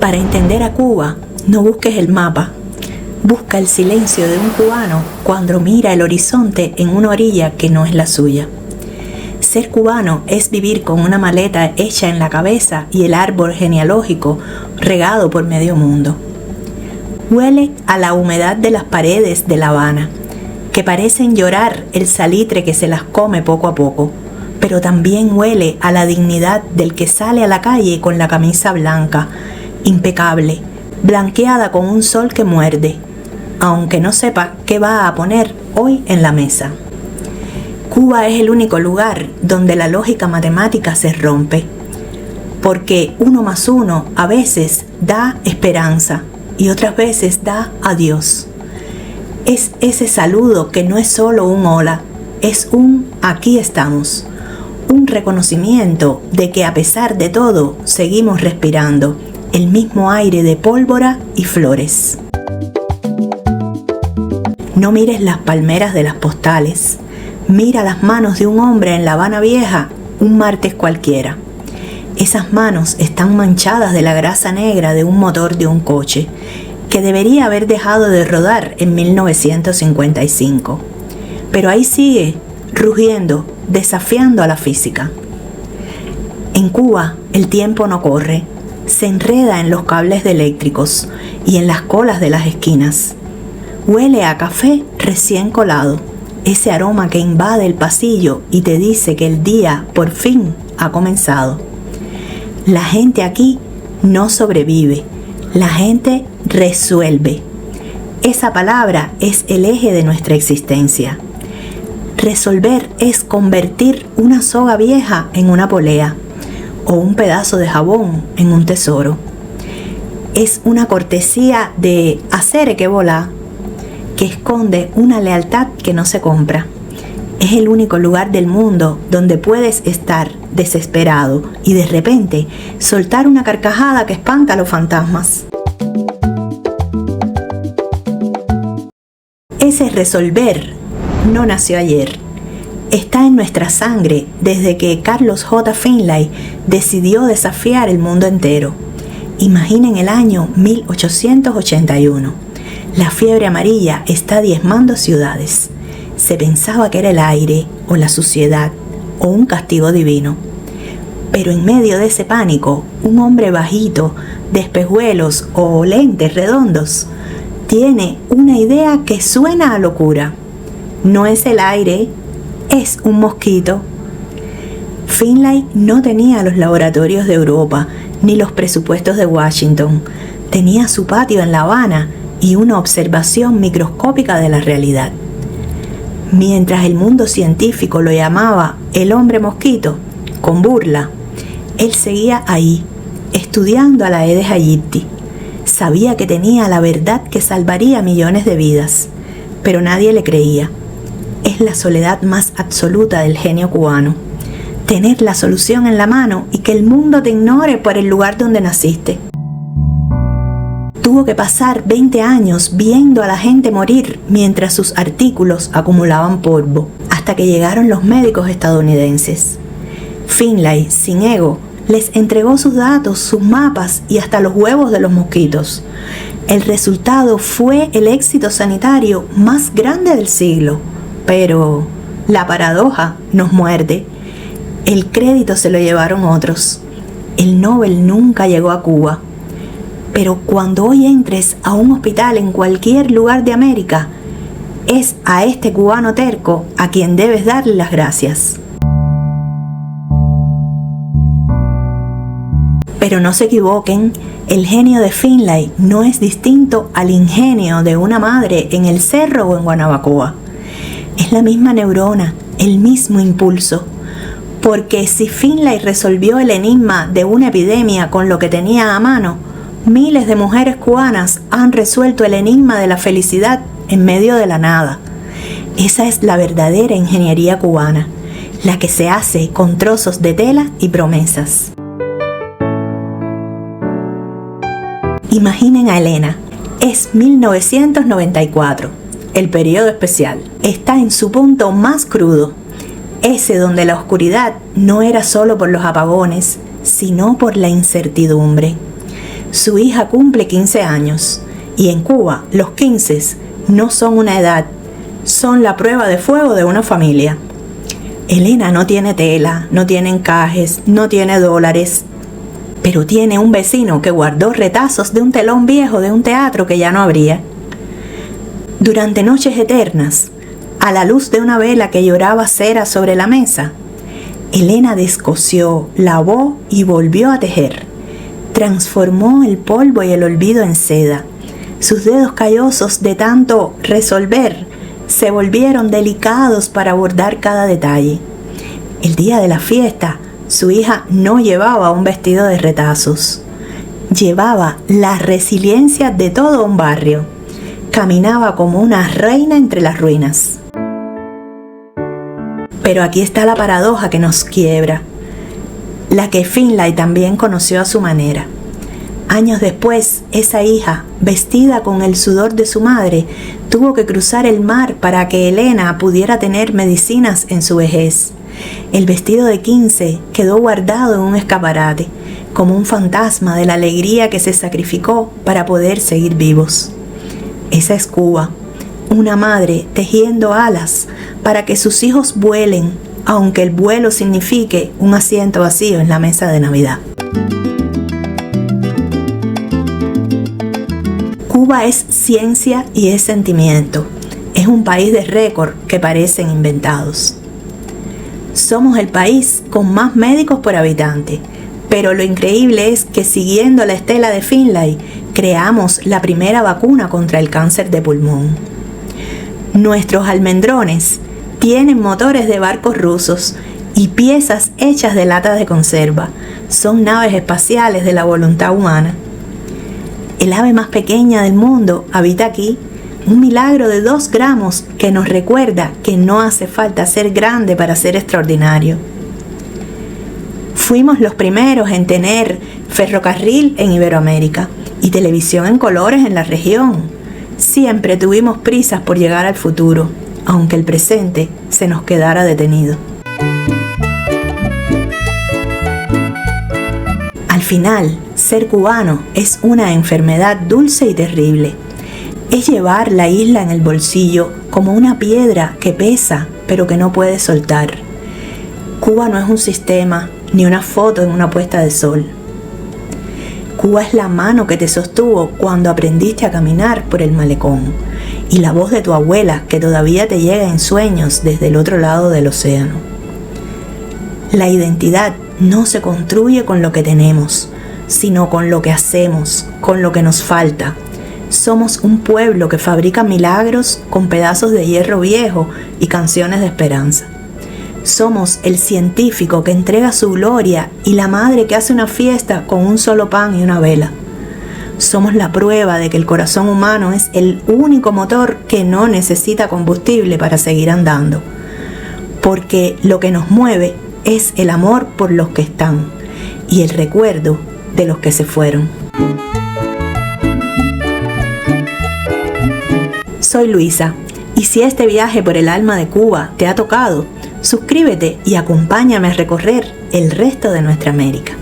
Para entender a Cuba, no busques el mapa. Busca el silencio de un cubano cuando mira el horizonte en una orilla que no es la suya. Ser cubano es vivir con una maleta hecha en la cabeza y el árbol genealógico regado por medio mundo. Huele a la humedad de las paredes de La Habana, que parecen llorar el salitre que se las come poco a poco, pero también huele a la dignidad del que sale a la calle con la camisa blanca, impecable, blanqueada con un sol que muerde, aunque no sepa qué va a poner hoy en la mesa. Cuba es el único lugar donde la lógica matemática se rompe, porque 1 más 1 a veces da esperanza y otras veces da adiós. Es ese saludo que no es solo un hola, es un aquí estamos, un reconocimiento de que a pesar de todo seguimos respirando el mismo aire de pólvora y flores. No mires las palmeras de las postales, mira las manos de un hombre en La Habana Vieja un martes cualquiera. Esas manos están manchadas de la grasa negra de un motor de un coche que debería haber dejado de rodar en 1955. Pero ahí sigue, rugiendo, desafiando a la física. En Cuba, el tiempo no corre, se enreda en los cables eléctricos y en las colas de las esquinas. Huele a café recién colado, ese aroma que invade el pasillo y te dice que el día por fin ha comenzado. La gente aquí no sobrevive, la gente resuelve. Esa palabra es el eje de nuestra existencia. Resolver es convertir una soga vieja en una polea o un pedazo de jabón en un tesoro. Es una cortesía de hacer que volá, que esconde una lealtad que no se compra. Es el único lugar del mundo donde puedes estar desesperado y de repente soltar una carcajada que espanta a los fantasmas. Ese resolver no nació ayer. Está en nuestra sangre desde que Carlos J. Finlay decidió desafiar el mundo entero. Imaginen el año 1881. La fiebre amarilla está diezmando ciudades. Se pensaba que era el aire, o la suciedad, o un castigo divino. Pero en medio de ese pánico, un hombre bajito, de espejuelos o lentes redondos, tiene una idea que suena a locura. No es el aire, es un mosquito. Finlay no tenía los laboratorios de Europa, ni los presupuestos de Washington. Tenía su patio en La Habana y una observación microscópica de la realidad. Mientras el mundo científico lo llamaba el hombre mosquito, con burla, él seguía ahí, estudiando a la Aedes aegypti. Sabía que tenía la verdad que salvaría millones de vidas, pero nadie le creía. Es la soledad más absoluta del genio cubano. Tener la solución en la mano y que el mundo te ignore por el lugar donde naciste. Tuvo que pasar 20 años viendo a la gente morir mientras sus artículos acumulaban polvo, hasta que llegaron los médicos estadounidenses. Finlay, sin ego, les entregó sus datos, sus mapas y hasta los huevos de los mosquitos. El resultado fue el éxito sanitario más grande del siglo. Pero la paradoja nos muerde. El crédito se lo llevaron otros. El Nobel nunca llegó a Cuba. Pero cuando hoy entres a un hospital en cualquier lugar de América, es a este cubano terco a quien debes darle las gracias. Pero no se equivoquen, el genio de Finlay no es distinto al ingenio de una madre en el cerro o en Guanabacoa. Es la misma neurona, el mismo impulso. Porque si Finlay resolvió el enigma de una epidemia con lo que tenía a mano, miles de mujeres cubanas han resuelto el enigma de la felicidad en medio de la nada. Esa es la verdadera ingeniería cubana, la que se hace con trozos de tela y promesas. Imaginen a Elena. Es 1994, el periodo especial. Está en su punto más crudo, ese donde la oscuridad no era solo por los apagones, sino por la incertidumbre. Su hija cumple 15 años y en Cuba los 15 no son una edad, son la prueba de fuego de una familia. Elena no tiene tela, no tiene encajes, no tiene dólares, pero tiene un vecino que guardó retazos de un telón viejo de un teatro que ya no habría. Durante noches eternas, a la luz de una vela que lloraba cera sobre la mesa, Elena descosió, lavó y volvió a tejer. Transformó el polvo y el olvido en seda. Sus dedos callosos de tanto resolver se volvieron delicados para bordar cada detalle. El día de la fiesta, su hija no llevaba un vestido de retazos. Llevaba la resiliencia de todo un barrio. Caminaba como una reina entre las ruinas. Pero aquí está la paradoja que nos quiebra, la que Finlay también conoció a su manera. Años después, esa hija, vestida con el sudor de su madre, tuvo que cruzar el mar para que Elena pudiera tener medicinas en su vejez. El vestido de 15 quedó guardado en un escaparate, como un fantasma de la alegría que se sacrificó para poder seguir vivos. Esa es Cuba, una madre tejiendo alas para que sus hijos vuelen, aunque el vuelo signifique un asiento vacío en la mesa de Navidad. Cuba es ciencia y es sentimiento. Es un país de récord que parecen inventados. Somos el país con más médicos por habitante, pero lo increíble es que siguiendo la estela de Finlay, creamos la primera vacuna contra el cáncer de pulmón. Nuestros almendrones tienen motores de barcos rusos y piezas hechas de latas de conserva. Son naves espaciales de la voluntad humana. El ave más pequeña del mundo habita aquí, un milagro de 2 gramos que nos recuerda que no hace falta ser grande para ser extraordinario. Fuimos los primeros en tener ferrocarril en Iberoamérica y televisión en colores en la región. Siempre tuvimos prisas por llegar al futuro, aunque el presente se nos quedara detenido. Al final, ser cubano es una enfermedad dulce y terrible. Es llevar la isla en el bolsillo como una piedra que pesa pero que no puedes soltar. Cuba no es un sistema ni una foto en una puesta de sol. Cuba es la mano que te sostuvo cuando aprendiste a caminar por el malecón y la voz de tu abuela que todavía te llega en sueños desde el otro lado del océano. La identidad no se construye con lo que tenemos, sino con lo que hacemos, con lo que nos falta. Somos un pueblo que fabrica milagros con pedazos de hierro viejo y canciones de esperanza. Somos el científico que entrega su gloria y la madre que hace una fiesta con un solo pan y una vela. Somos la prueba de que el corazón humano es el único motor que no necesita combustible para seguir andando. Porque lo que nos mueve es el amor por los que están y el recuerdo de los que se fueron. Soy Luisa, y si este viaje por el alma de Cuba te ha tocado, suscríbete y acompáñame a recorrer el resto de nuestra América.